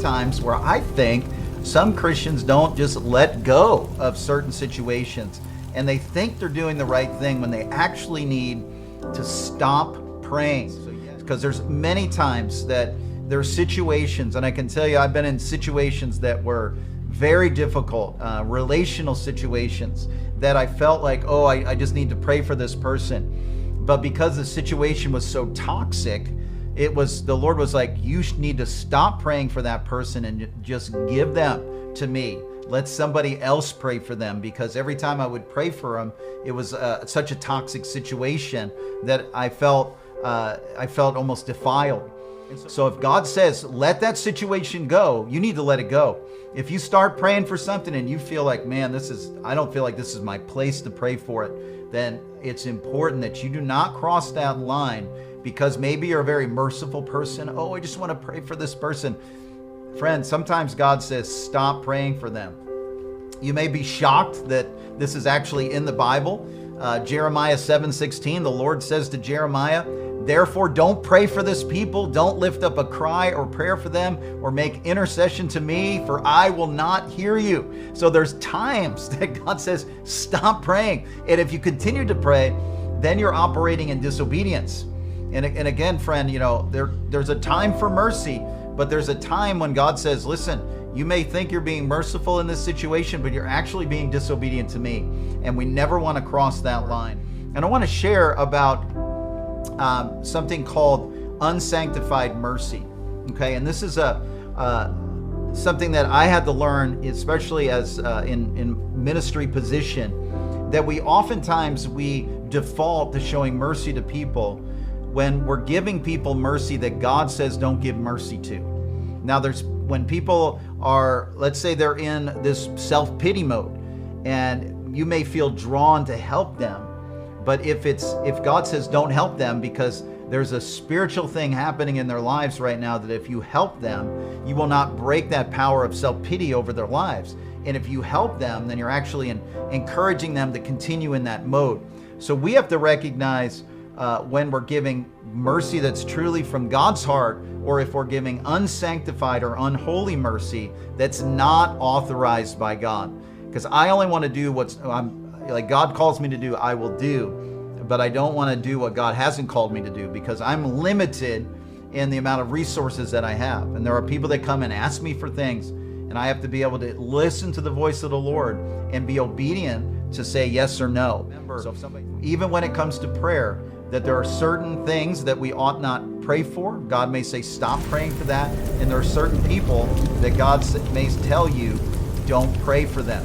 times where I think some Christians don't just let go of certain situations, and they think they're doing the right thing when they actually need to stop praying. Because there's many times that there are situations, and I can tell you I've been in situations that were very difficult, relational situations, that I felt like, oh, I just need to pray for this person. But because the situation was so toxic, the Lord was like, you need to stop praying for that person and just give them to me. Let somebody else pray for them, because every time I would pray for them, it was such a toxic situation that I felt almost defiled. So if God says, let that situation go, you need to let it go. If you start praying for something and you feel like, man, I don't feel like this is my place to pray for it, then it's important that you do not cross that line, because maybe you're a very merciful person. Oh, I just want to pray for this person. Friend, sometimes God says, stop praying for them. You may be shocked that this is actually in the Bible. Jeremiah 7:16, the Lord says to Jeremiah, therefore don't pray for this people, don't lift up a cry or prayer for them, or make intercession to me, for I will not hear you. So there's times that God says, stop praying. And if you continue to pray, then you're operating in disobedience. And again, friend, there's a time for mercy, but there's a time when God says, listen, you may think you're being merciful in this situation, but you're actually being disobedient to me. And we never want to cross that line. And I want to share about something called unsanctified mercy. Okay, and this is something that I had to learn, especially as in ministry position, that we default to showing mercy to people when we're giving people mercy that God says don't give mercy to. Now, when people are, let's say they're in this self-pity mode, and you may feel drawn to help them, but if God says don't help them because there's a spiritual thing happening in their lives right now, that if you help them, you will not break that power of self-pity over their lives. And if you help them, then you're actually encouraging them to continue in that mode. So we have to recognize when we're giving mercy that's truly from God's heart, or if we're giving unsanctified or unholy mercy that's not authorized by God. Because I only want to do like God calls me to do, I will do, but I don't want to do what God hasn't called me to do, because I'm limited in the amount of resources that I have. And there are people that come and ask me for things, and I have to be able to listen to the voice of the Lord and be obedient to say yes or no. So even when it comes to prayer, that there are certain things that we ought not pray for. God may say, stop praying for that. And there are certain people that God may tell you, don't pray for them.